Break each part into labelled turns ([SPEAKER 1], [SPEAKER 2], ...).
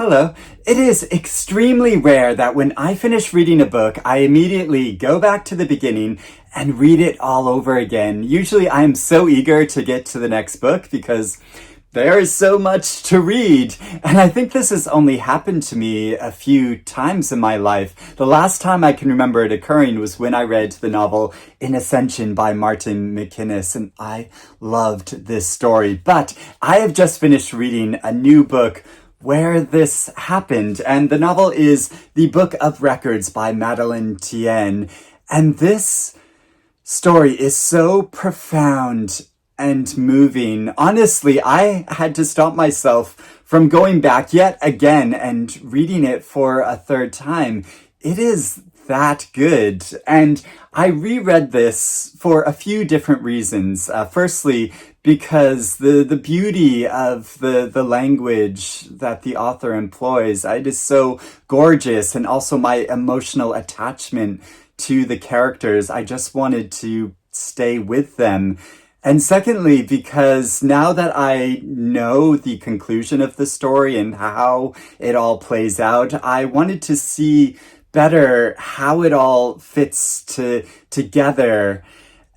[SPEAKER 1] Hello. It is extremely rare that when I finish reading a book, I immediately go back to the beginning and read it all over again. Usually I am so eager to get to the next book because there is so much to read. And I think this has only happened to me a few times in my life. The last time I can remember it occurring was when I read the novel In Ascension by Martin McInnes, and I loved this story. But I have just finished reading a new book where this happened, and the novel is The Book of Records by Madeleine Thien. And this story is so profound and moving. Honestly, I had to stop myself from going back yet again and reading it for a third time. It is that good. And I reread this for a few different reasons. Firstly, because the beauty of the language that the author employs, it is so gorgeous, and also my emotional attachment to the characters. I just wanted to stay with them. And secondly, because now that I know the conclusion of the story and how it all plays out, I wanted to see better how it all fits together.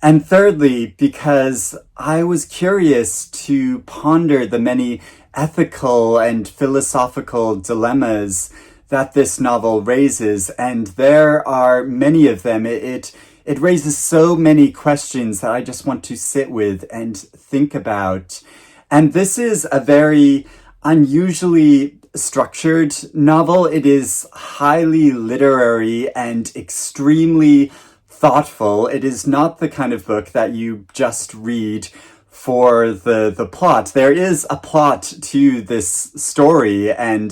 [SPEAKER 1] And thirdly, because I was curious to ponder the many ethical and philosophical dilemmas that this novel raises, and there are many of them. It raises so many questions that I just want to sit with and think about. And this is a very unusually structured novel. It is highly literary and extremely thoughtful. It is not the kind of book that you just read for the plot. There is a plot to this story, and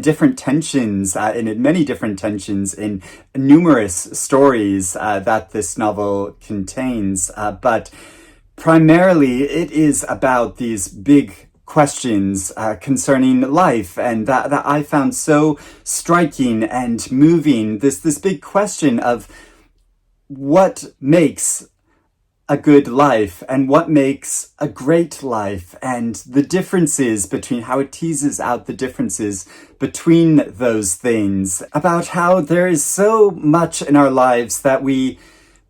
[SPEAKER 1] different tensions in it, many different tensions in numerous stories that this novel contains. But primarily, it is about these big questions concerning life, and that I found so striking and moving. This big question of what makes a good life and what makes a great life, and the differences between how it teases out the differences between those things, about how there is so much in our lives that we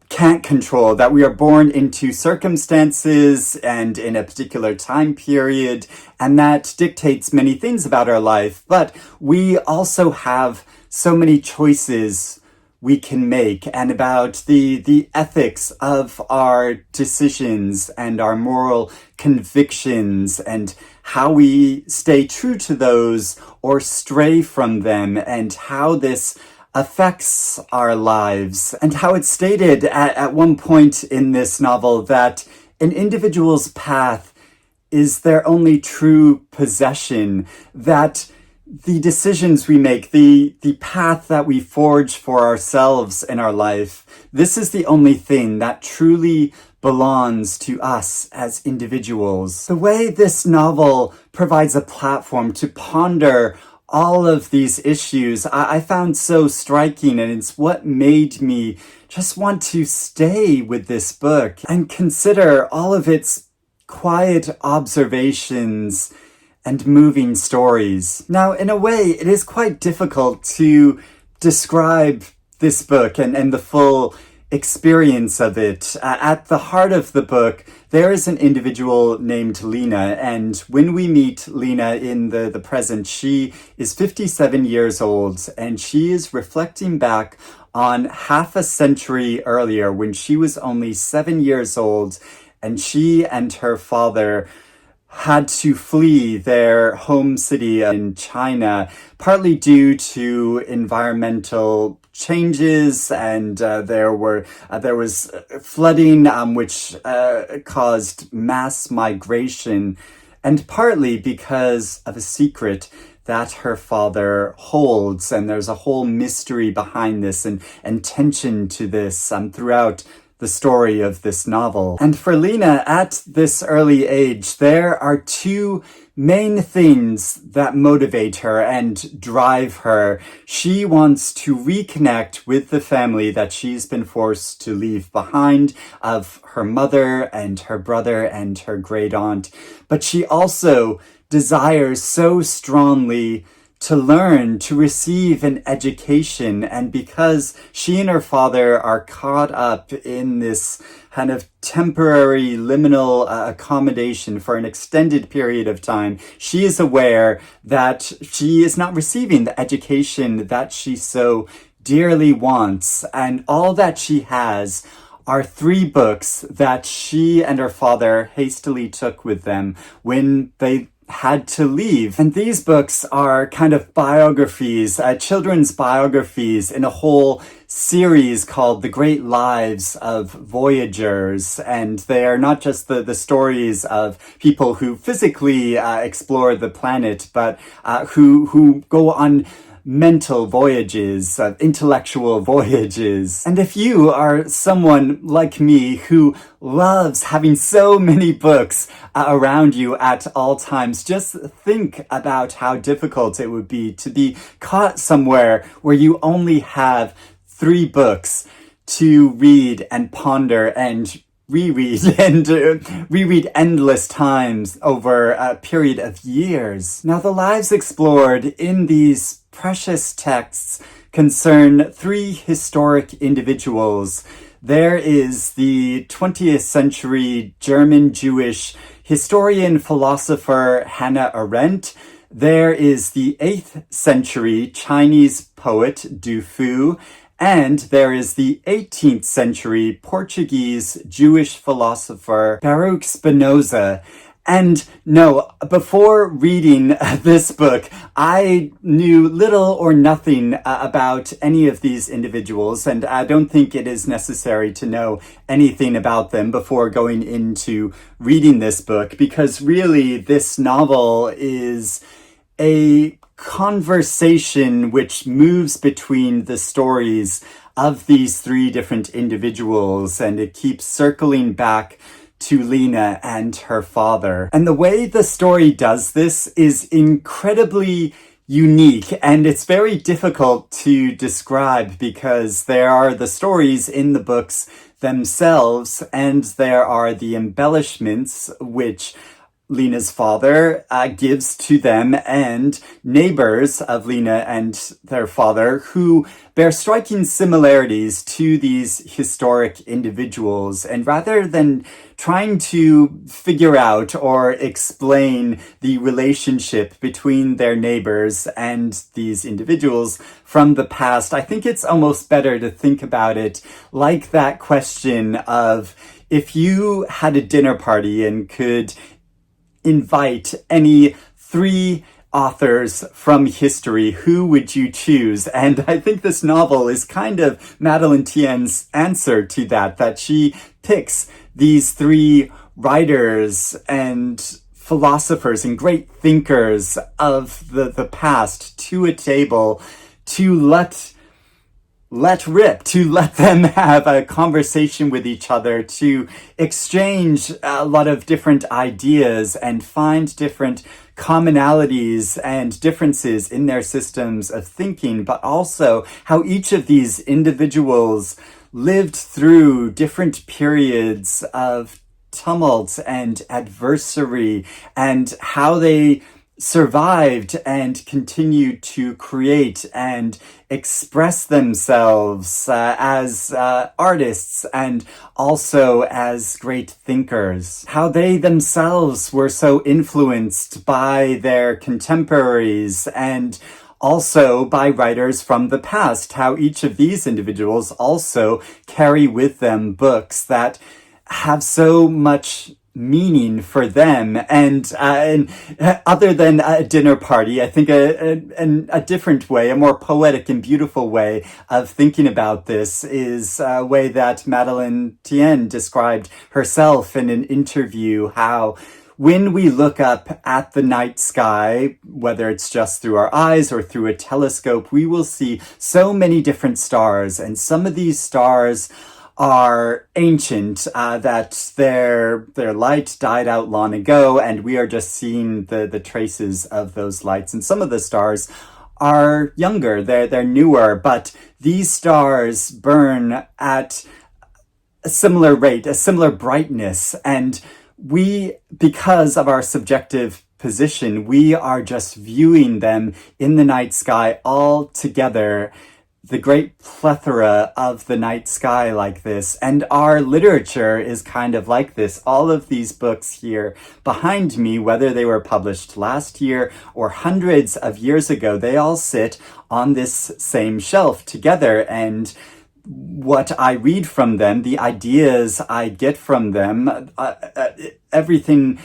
[SPEAKER 1] can't control, that we are born into circumstances and in a particular time period, and that dictates many things about our life. But we also have so many choices we can make, and about the ethics of our decisions and our moral convictions, and how we stay true to those or stray from them, and how this affects our lives, and how it's stated at one point in this novel that an individual's path is their only true possession, that the decisions we make, the path that we forge for ourselves in our life, this is the only thing that truly belongs to us as individuals. The way this novel provides a platform to ponder all of these issues, I found so striking, and it's what made me just want to stay with this book and consider all of its quiet observations and moving stories. Now, in a way, it is quite difficult to describe this book and the full experience of it. At the heart of the book, there is an individual named Lena, and when we meet Lena in the present, she is 57 years old, and she is reflecting back on half a century earlier when she was only 7 years old, and she and her father had to flee their home city in China, partly due to environmental changes, and there was flooding, which caused mass migration, and partly because of a secret that her father holds. And there's a whole mystery behind this, and tension to this throughout the story of this novel. And for Lena, at this early age, there are two main things that motivate her and drive her. She wants to reconnect with the family that she's been forced to leave behind, of her mother and her brother and her great aunt. But she also desires so strongly to learn, to receive an education. And because she and her father are caught up in this kind of temporary liminal accommodation for an extended period of time, she is aware that she is not receiving the education that she so dearly wants. And all that she has are 3 books that she and her father hastily took with them when they had to leave. And these books are kind of biographies, children's biographies in a whole series called The Great Lives of Voyagers. And they are not just the stories of people who physically explore the planet, but who go on mental voyages, intellectual voyages. And if you are someone like me who loves having so many books around you at all times, just think about how difficult it would be to be caught somewhere where you only have 3 books to read and ponder and reread and reread endless times over a period of years. Now, the lives explored in these precious texts concern 3 historic individuals. There is the 20th century German Jewish historian philosopher Hannah Arendt. There is the 8th century Chinese poet Du Fu. And there is the 18th century Portuguese Jewish philosopher Baruch Spinoza. And no, before reading this book, I knew little or nothing about any of these individuals, and I don't think it is necessary to know anything about them before going into reading this book, because really this novel is a conversation which moves between the stories of these 3 different individuals, and it keeps circling back to Lena and her father. And the way the story does this is incredibly unique, and it's very difficult to describe because there are the stories in the books themselves, and there are the embellishments which Lena's father gives to them, and neighbors of Lena and their father who bear striking similarities to these historic individuals. And rather than trying to figure out or explain the relationship between their neighbors and these individuals from the past, I think it's almost better to think about it like that question of, if you had a dinner party and could invite any 3 authors from history, who would you choose? And I think this novel is kind of Madeleine Thien's answer to that she picks these 3 writers and philosophers and great thinkers of the past to a table to let rip, to let them have a conversation with each other, to exchange a lot of different ideas and find different commonalities and differences in their systems of thinking, but also how each of these individuals lived through different periods of tumult and adversary, and how they survived and continued to create and express themselves as artists and also as great thinkers. How they themselves were so influenced by their contemporaries and also by writers from the past. How each of these individuals also carry with them books that have so much meaning for them, and other than a dinner party, I think a different way, a more poetic and beautiful way of thinking about this is a way that Madeleine Thien described herself in an interview, how when we look up at the night sky, whether it's just through our eyes or through a telescope, we will see so many different stars, and some of these stars are ancient, that their light died out long ago, and we are just seeing the traces of those lights. And some of the stars are younger, they're newer, but these stars burn at a similar rate, a similar brightness, and we, because of our subjective position, we are just viewing them in the night sky all together, the great plethora of the night sky like this. And our literature is kind of like this. All of these books here behind me, whether they were published last year or hundreds of years ago, they all sit on this same shelf together. And what I read from them, the ideas I get from them, everything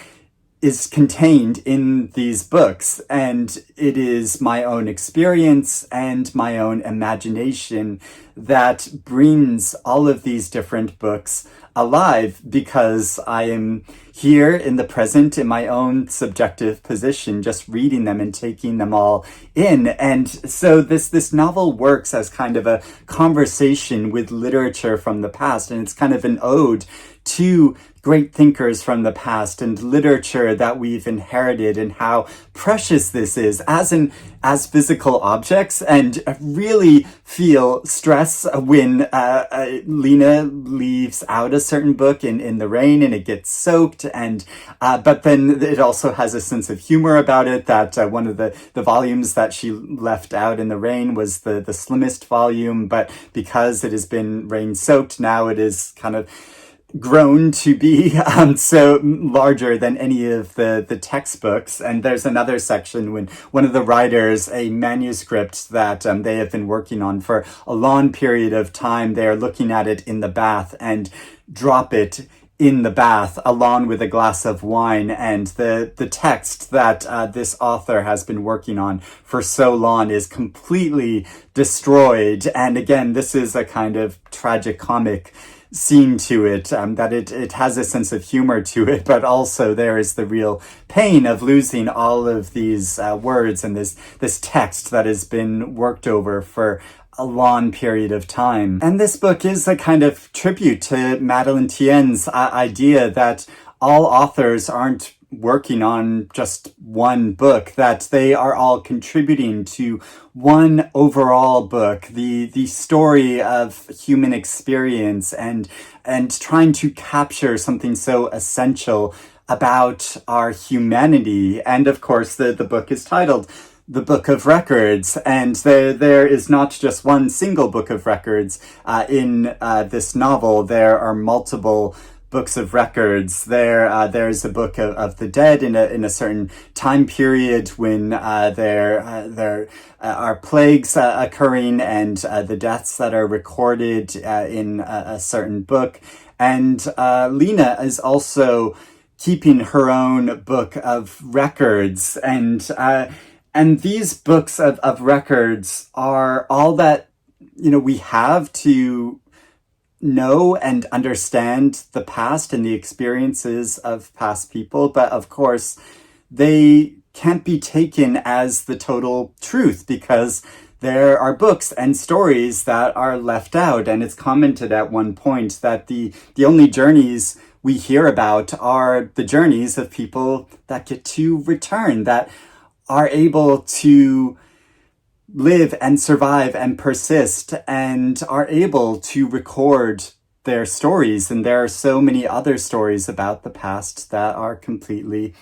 [SPEAKER 1] is contained in these books, and it is my own experience and my own imagination that brings all of these different books alive, because I am here in the present in my own subjective position, just reading them and taking them all in. And so this novel works as kind of a conversation with literature from the past, and it's kind of an ode to great thinkers from the past and literature that we've inherited, and how precious this is as physical objects. And really feel stress when Lena leaves out a certain book in the rain and it gets soaked, and but then it also has a sense of humor about it, that one of the volumes that she left out in the rain was the slimmest volume, but because it has been rain soaked, now it is kind of grown to be so larger than any of the textbooks. And there's another section when one of the writers, a manuscript that they have been working on for a long period of time, they're looking at it in the bath and drop it in the bath along with a glass of wine, and the text that this author has been working on for so long is completely destroyed. And again, this is a kind of tragicomic scene to it, that it has a sense of humor to it, but also there is the real pain of losing all of these words and this text that has been worked over for a long period of time. And this book is a kind of tribute to Madeleine Thien's idea that all authors aren't working on just one book, that they are all contributing to one overall book, the story of human experience, and trying to capture something so essential about our humanity. And of course, the book is titled The Book of Records, and there is not just one single book of records in this novel. There are multiple books of records. There's a book of the dead in a certain time period when there are plagues occurring, and the deaths that are recorded in a certain book. And Lena is also keeping her own book of records, and these books of records are all that we have to know and understand the past and the experiences of past people. But of course, they can't be taken as the total truth, because there are books and stories that are left out. And it's commented at one point that the only journeys we hear about are the journeys of people that get to return, that are able to live and survive and persist, and are able to record their stories. And there are so many other stories about the past that are completely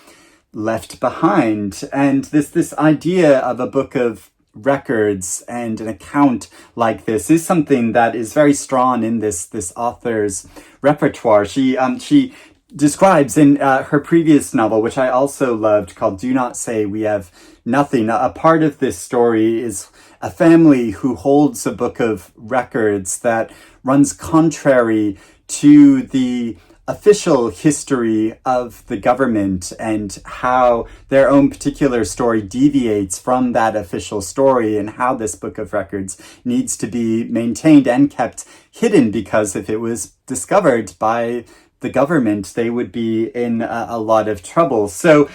[SPEAKER 1] left behind. And this idea of a book of records and an account like this is something that is very strong in this author's repertoire. She describes in her previous novel, which I also loved, called Do Not Say We Have Nothing. A part of this story is a family who holds a book of records that runs contrary to the official history of the government, and how their own particular story deviates from that official story, and how this book of records needs to be maintained and kept hidden, because if it was discovered by the government, they would be in a lot of trouble. So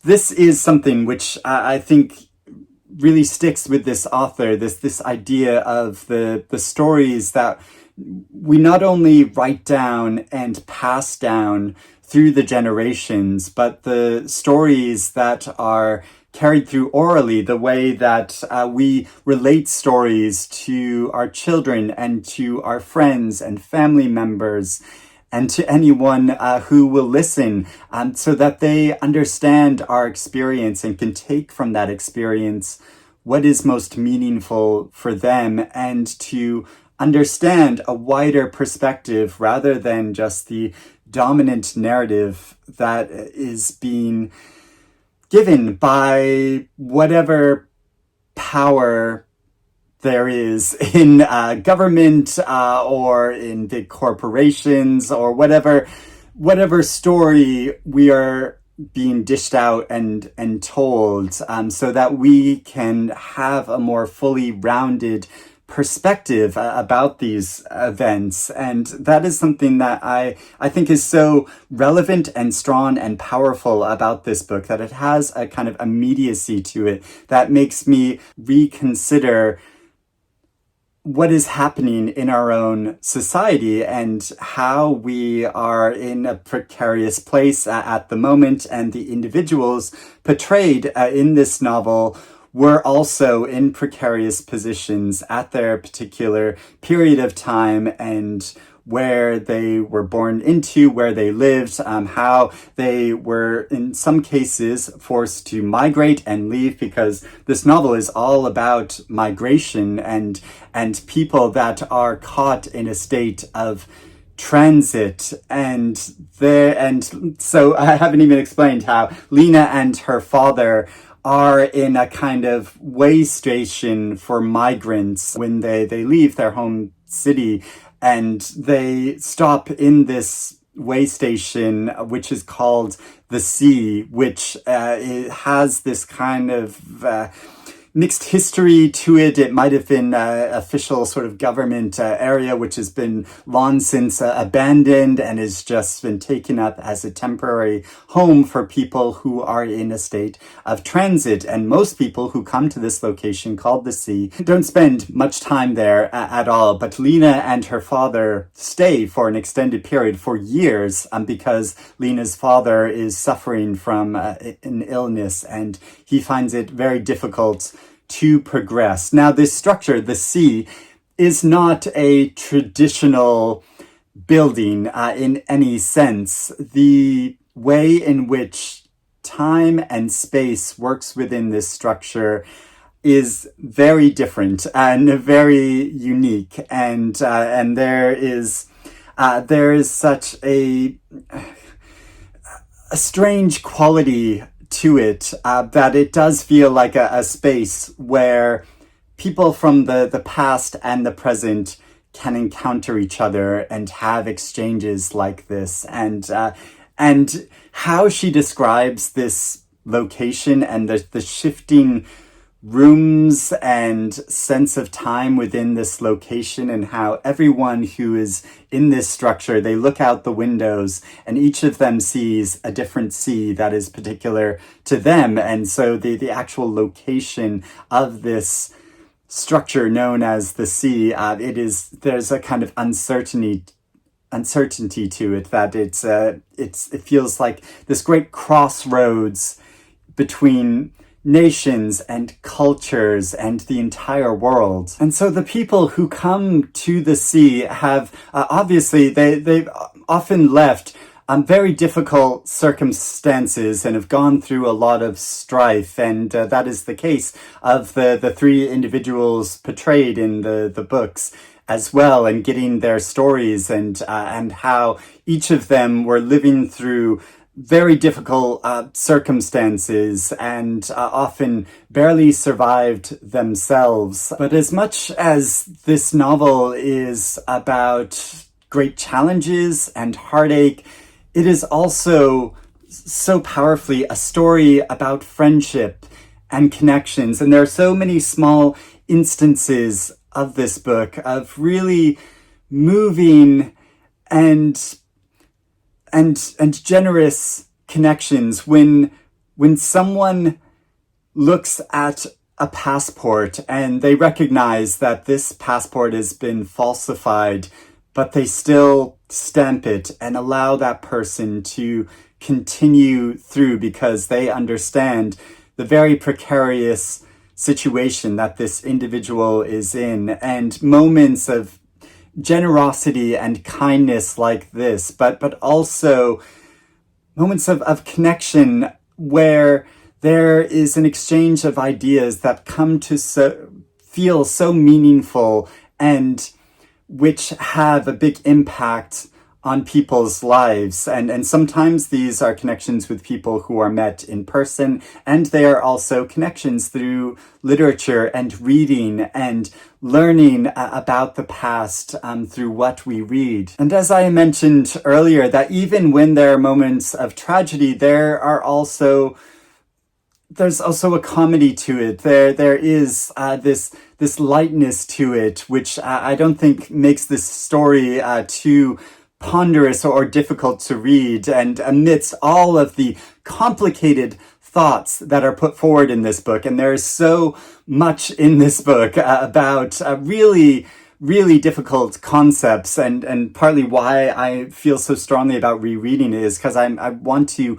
[SPEAKER 1] this is something which I think really sticks with this author, this idea of the stories that we not only write down and pass down through the generations, but the stories that are carried through orally, the way that we relate stories to our children and to our friends and family members and to anyone who will listen, so that they understand our experience and can take from that experience what is most meaningful for them, and to understand a wider perspective rather than just the dominant narrative that is being given by whatever power there is in government or in big corporations, or whatever story we are being dished out and told, so that we can have a more fully rounded perspective about these events. And that is something that I think is so relevant and strong and powerful about this book, that it has a kind of immediacy to it that makes me reconsider what is happening in our own society and how we are in a precarious place at the moment. And the individuals portrayed in this novel were also in precarious positions at their particular period of time, and where they were born into, where they lived, how they were in some cases forced to migrate and leave, because this novel is all about migration and people that are caught in a state of transit. And so I haven't even explained how Lena and her father are in a kind of way station for migrants when they leave their home city, and they stop in this way station, which is called the Sea, which it has this kind of mixed history to it. It might have been official sort of government area, which has been long since abandoned and has just been taken up as a temporary home for people who are in a state of transit. And most people who come to this location called the Sea don't spend much time there at all. But Lena and her father stay for an extended period, for years, because Lena's father is suffering from an illness, and he finds it very difficult to progress. Now, this structure, the Sea, is not a traditional building in any sense. The way in which time and space works within this structure is very different and very unique, and there is such a strange quality to it, that it does feel like a space where people from the past and the present can encounter each other and have exchanges like this. And how she describes this location and the shifting rooms and sense of time within this location, and how everyone who is in this structure, they look out the windows and each of them sees a different sea that is particular to them. And so the actual location of this structure known as the Sea, there's a kind of uncertainty to it, that it feels like this great crossroads between nations and cultures and the entire world. And so the people who come to the Sea have obviously they've often left very difficult circumstances and have gone through a lot of strife, and that is the case of the three individuals portrayed in the books as well, and getting their stories and how each of them were living through very difficult circumstances and often barely survived themselves. But as much as this novel is about great challenges and heartache, it is also so powerfully a story about friendship and connections. And there are so many small instances of this book of really moving and generous connections when someone looks at a passport and they recognize that this passport has been falsified but they still stamp it and allow that person to continue through because they understand the very precarious situation that this individual is in, and moments of generosity and kindness like this, but also moments of connection where there is an exchange of ideas that come to feel so meaningful and which have a big impact on people's lives. And sometimes these are connections with people who are met in person, and they are also connections through literature and reading and learning about the past through what we read. And as I mentioned earlier, that even when there are moments of tragedy, there's also a comedy to it. There is this lightness to it, which I don't think makes this story too ponderous or difficult to read. And amidst all of the complicated thoughts that are put forward in this book, and there is so much in this book about really difficult concepts, and partly why I feel so strongly about rereading it is because I want to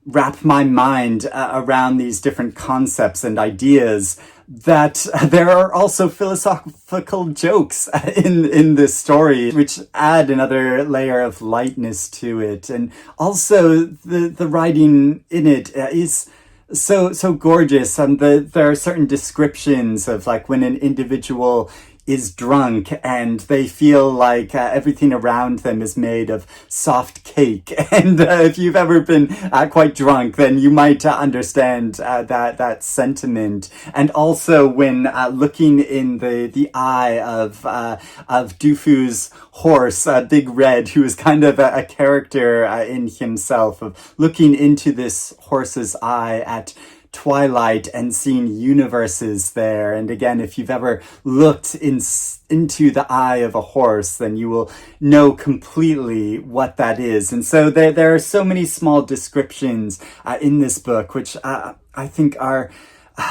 [SPEAKER 1] wrap my mind around these different concepts and ideas, that there are also philosophical jokes in this story, which add another layer of lightness to it. And also the writing in it is so gorgeous. There are certain descriptions of like when an individual is drunk and they feel like everything around them is made of soft cake. And if you've ever been quite drunk, then you might understand that sentiment. And also when looking in the eye of Dufu's horse, Big Red, who is kind of a character in himself, of looking into this horse's eye at twilight and seeing universes there. And again, if you've ever looked into the eye of a horse, then you will know completely what that is. And so there are so many small descriptions in this book, which I think are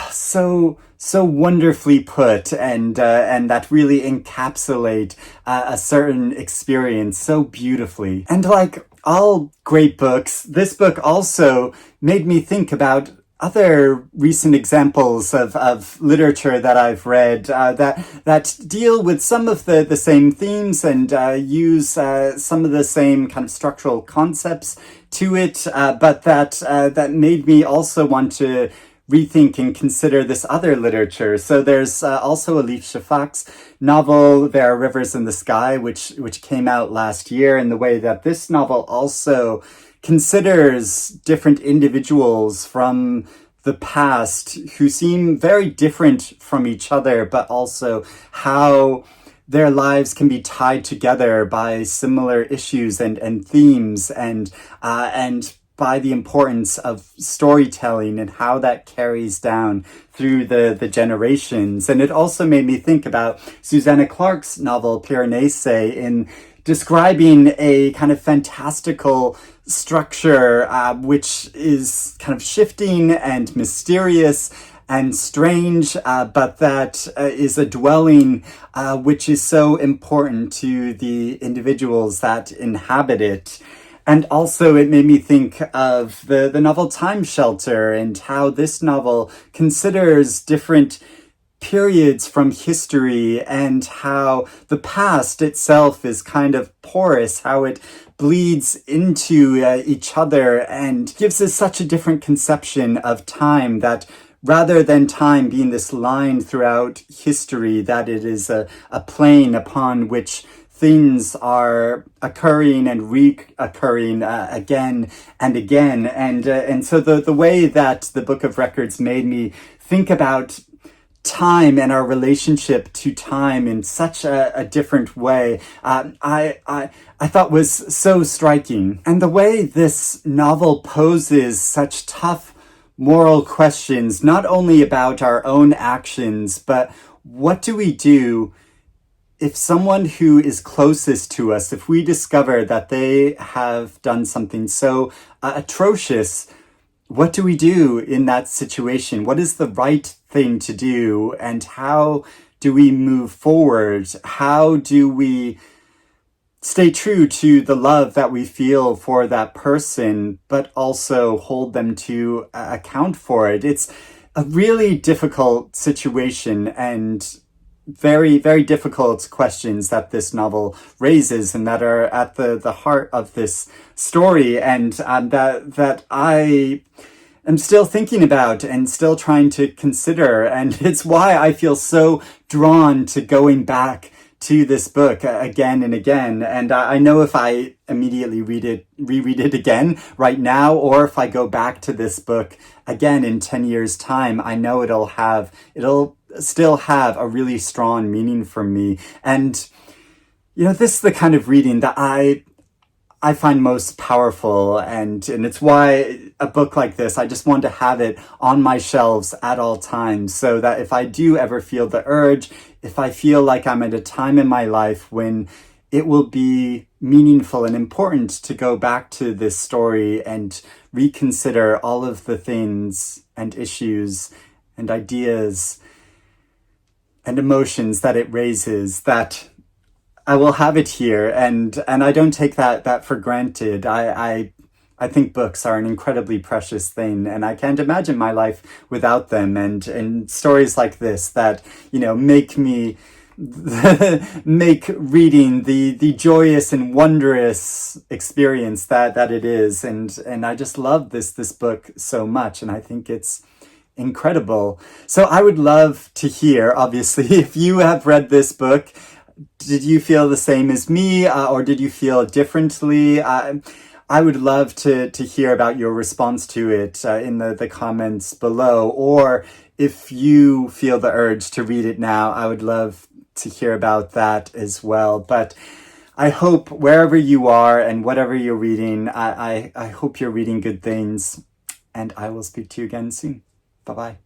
[SPEAKER 1] so wonderfully put, and that really encapsulate a certain experience so beautifully. And like all great books, this book also made me think about other recent examples of literature that I've read that deal with some of the same themes and use some of the same kind of structural concepts to it, but that made me also want to rethink and consider this other literature. So there's also Elif Shafak's novel, There Are Rivers in the Sky, which came out last year, and the way that this novel also considers different individuals from the past who seem very different from each other, but also how their lives can be tied together by similar issues and themes, and by the importance of storytelling and how that carries down through the generations. And it also made me think about Susanna Clarke's novel Piranesi in describing a kind of fantastical structure which is kind of shifting and mysterious and strange, but that is a dwelling which is so important to the individuals that inhabit it. And also it made me think of the novel Time Shelter, and how this novel considers different periods from history and how the past itself is kind of porous, how it bleeds into each other, and gives us such a different conception of time, that rather than time being this line throughout history, that it is a plane upon which things are occurring and reoccurring again and again. And so the way that the Book of Records made me think about time and our relationship to time in such a different way, I thought was so striking. And the way this novel poses such tough moral questions, not only about our own actions, but what do we do if someone who is closest to us, if we discover that they have done something so atrocious, what do we do in that situation? What is the right thing to do? And how do we move forward? How do we stay true to the love that we feel for that person, but also hold them to account for it. It's a really difficult situation and very, very difficult questions that this novel raises and that are at the heart of this story, and that I am still thinking about and still trying to consider. And it's why I feel so drawn to going back to this book again and again. And I know if I immediately reread it again right now, or if I go back to this book again in 10 years' time, I know it'll still have a really strong meaning for me. And, this is the kind of reading that I find most powerful, and it's why a book like this, I just want to have it on my shelves at all times, so that if I do ever feel the urge, if I feel like I'm at a time in my life when it will be meaningful and important to go back to this story and reconsider all of the things and issues and ideas and emotions that it raises, that I will have it here, and I don't take that for granted. I think books are an incredibly precious thing, and I can't imagine my life without them. And stories like this that make me make reading the joyous and wondrous experience that it is. And I just love this book so much, and I think it's incredible. So I would love to hear, obviously, if you have read this book. Did you feel the same as me, or did you feel differently? I would love to hear about your response to it in the comments below. Or if you feel the urge to read it now, I would love to hear about that as well. But I hope wherever you are and whatever you're reading, I hope you're reading good things. And I will speak to you again soon. Bye-bye.